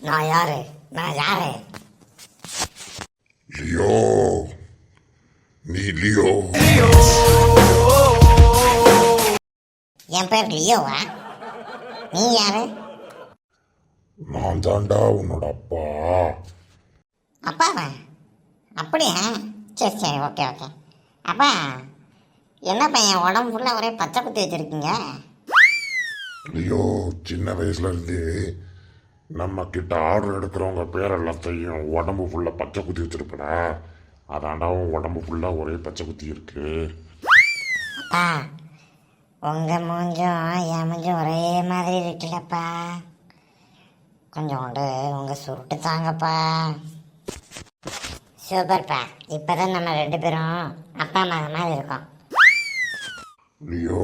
நான் யாரு? நான் யாரு? லியோ, நீ லியோ? என் பேர் லியோவா? நீ யாரு? நான் தாண்டா உன்னோட அப்பா. அப்பாவா? அப்படியா? சரி சரி, ஓகே ஓகே. அப்பா, என்ன பையன் உடம்பு ஃபுல்லாக ஒரே பச்சை குத்தி வச்சுருக்கீங்க? லியோ, சின்ன வயசுல இருந்து நம்ம கிட்ட ஆர்டர் எடுக்கிறவங்க பேர் எல்லாத்தையும் உடம்பு ஃபுல்லாக பச்சை குத்தி வச்சிருப்படா. அதாண்டா உன் உடம்பு ஃபுல்லாக ஒரே பச்சை குத்தி இருக்கு. அப்பா, உங்கள் மூஞ்சும் என் மூஞ்சும் ஒரே மாதிரி இருக்குல்லப்பா. கொஞ்சோண்டு உங்கள் சுருட்டு தாங்கப்பா. சூப்பர்ப்பா, இப்போ தான் நம்ம 2 பேரும் அப்பா மகன் மாதிரி இருக்கோம். லியோ,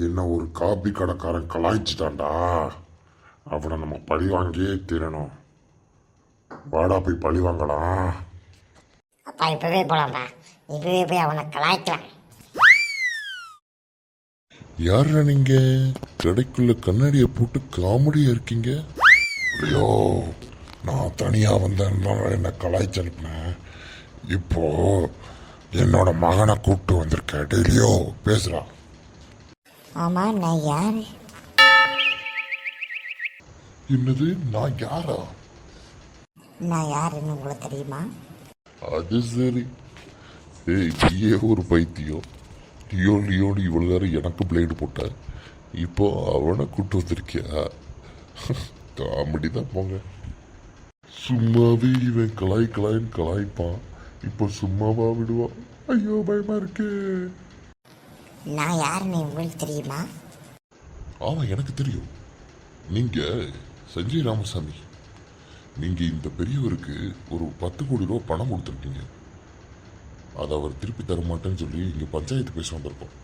என்ன ஒரு காபி கடைக்காரன் கலாய்ச்சிட்டான்டா. அவனை நம்ம பழி வாங்கியே தீரணும். வாடா போய் பழி வாங்கலாம். அப்பா, இப்போவே போகலாம்ப்பா. இப்போவே போய் அவனை கலாய்க்கலாம். யாரா நீங்க? கடைக்குள்ள கண்ணாடியை போட்டு காமெடியா இருக்கீங்க. ஐயோ, நான் தனியா வந்தேன்னா என்ன கலாய்ச்சி அனுப்பினேன். இப்போ என்னோட மகனை கூப்பிட்டு வந்திருக்கேன். டெய்லியோ பேசுறா. ஆமா, நான் யாரு? என்னது, நான் யாரா? நான் யாருன்னு உங்களுக்கு தெரியுமா? அது சரி. ஏய், நீயே ஒரு பைத்தியம். லியோ லியோன்னு இவ்வளோ நேரம் எனக்கு பிளேடு போட்ட. இப்போ அவனை கூட்டு வந்திருக்கியா? காமெடி தான் போங்க. சும்மாவே இவன் கலாய்ன்னு கலாய்ப்பான். இப்போ சும்மாவா விடுவான்? ஐயோ, பயமா இருக்கு. நான் யாருன்னு உங்களுக்கு தெரியுமா? ஆமா, எனக்கு தெரியும். நீங்க சஞ்சய் ராமசாமி. நீங்க இந்த பெரியவருக்கு ஒரு 10 கோடி ரூபா பணம் கொடுத்துருக்கீங்க. அதை அவர் திருப்பி தர மாட்டேன்னு சொல்லி இங்க பஞ்சாயத்து பேச வந்திருக்கோம்.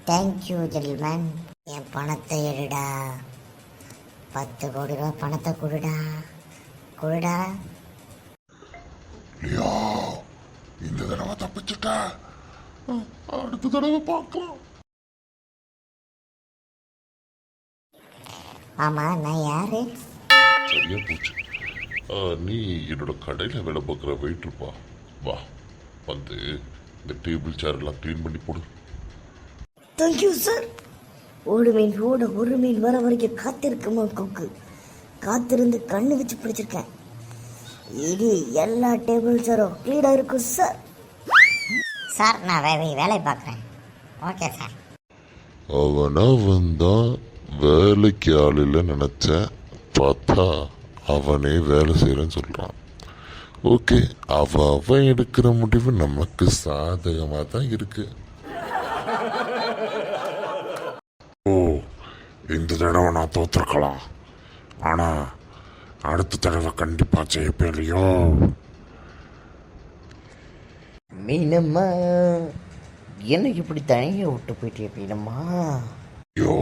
Thank you gentleman. என் பணத்தை எடுடா. 10 கோடி ரூபா பணத்தை கொடுடா. கொடுடா. லியோ, இந்த தடவை தப்பிச்சுட்ட. அடுத்த தடவை பார்க்கலாம். ஆமா, நான் யாரு? சரியா போச்சு. நீ என்னோட கடையில் வேலை பார்க்குற வெயிட்ருப்பா. வா, வந்து இந்த டேபிள் சேர் எல்லாம் க்ளீன் பண்ணி போடு. Thank you sir. ஒரு மீன் வர வரைக்கும் காத்திருக்குமா கொக்கு. காத்திருந்து கண்ணு வச்சு பிடிச்சிருக்கேன். இது எல்லா டேபிள் சேரும் க்ளீனாக இருக்கும் சார். சார், நான் வேலை பார்க்குறேன். Okay sir. அவனா வந்தா வேலைக்கு ஆளில் நினைச்சேன். பார்த்தா அவனே வேலை செய்யறேன்னு சொல்றான். ஓகே, அவன் எடுக்கிற முடிவு நமக்கு சாதகமாக தான் இருக்கு. ஓ, இந்த தடவை நான் தோத்துருக்கலாம். ஆனா அடுத்த தடவை கண்டிப்பா ஜெயிப்பேன். லியோ. மீனம்மா, எனக்கு இப்படி தனியாக விட்டு போயிட்டே மீனம்மா. ஐயோ,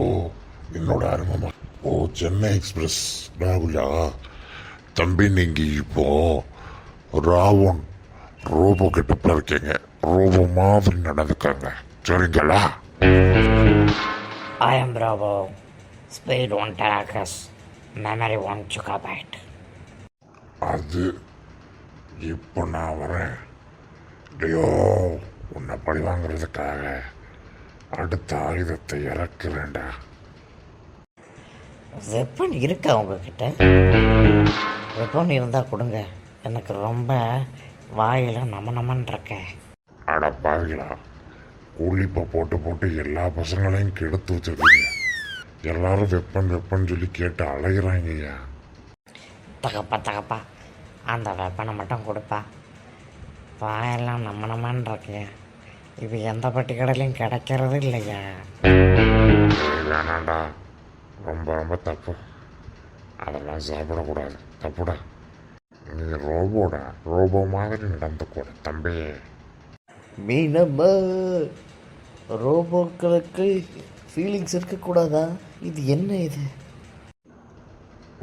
என்னோட அருமமா. ஓ, சென்னை எக்ஸ்பிரஸ் ராகுலா. தம்பி, நீங்க இப்போ ராவன் ரோபோ கெட்டப்ல இருக்கீங்க. ரோபோ மாதிரி நடந்துக்காங்க, சரிங்களா? I am Bravo. Speed 1 terahertz. Memory 1 gigabyte. அது இப்போ நான் வரேன். லியோ, உன்னை பழி வாங்குறதுக்காக அடுத்த ஆயுதத்தை இறக்குறேன்டா. வெப்பன் இருக்கா உங்ககிட்ட? வெப்பன் இருந்தால் கொடுங்க. எனக்கு ரொம்ப வாயில் நமன்னு இருக்கேன். அட பாவிகளா, கூலிப்பை போட்டு போட்டு எல்லா பசங்களையும் கெடுத்து வச்சிருக்கீங்க. எல்லாரும் வெப்பன் சொல்லி கேட்டு அலைகிறாங்கய்யா. தகப்பா, அந்த வெப்பனை மட்டும் கொடுப்பா. வாயெல்லாம் நமன்னு இருக்கேன். இது எந்த பட்டி கடையிலையும் கிடைக்கிறது இல்லையா? வேணாண்டா, ரொம்ப தப்பு. அதெல்லாம் சாப்பிடக்கூடாது, தப்புடா. நீ ரோபோ மாதிரி நடந்துக்கூட தம்பி. மீனம்மா, ரோபோக்களுக்கு ஃபீலிங்ஸ் இருக்கக்கூடாதா? இது என்ன இது?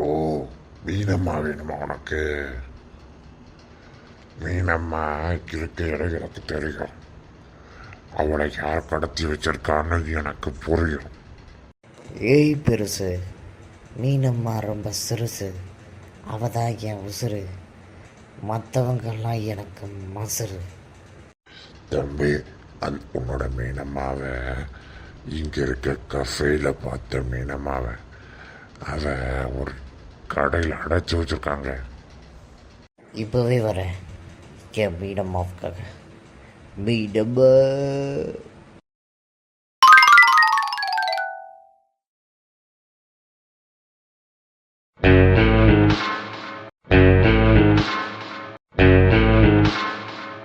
ஓ, மீனம்மா வேணுமா உனக்கு? மீனம்மா இருக்க இடம் எனக்கு தெரியும். அவளை யார் கடத்தி வச்சிருக்கான்னு எனக்கு புரியும். ஏய் பெருசு, மீனம்மா ரொம்ப சிறுசு, அவ தான் என் உசுறு, மற்றவங்கெல்லாம் எனக்கு மசுறு. தம்பி, உன்னோட மீனம்மாவை இங்கே இருக்க கஃபேல பார்த்த மீனம்மாவை அவ ஒரு கடையில் அடைச்சி வச்சிருக்காங்க. இப்போவே வரேன் என் மீனம்மாவுக்காக. மீனம்மா.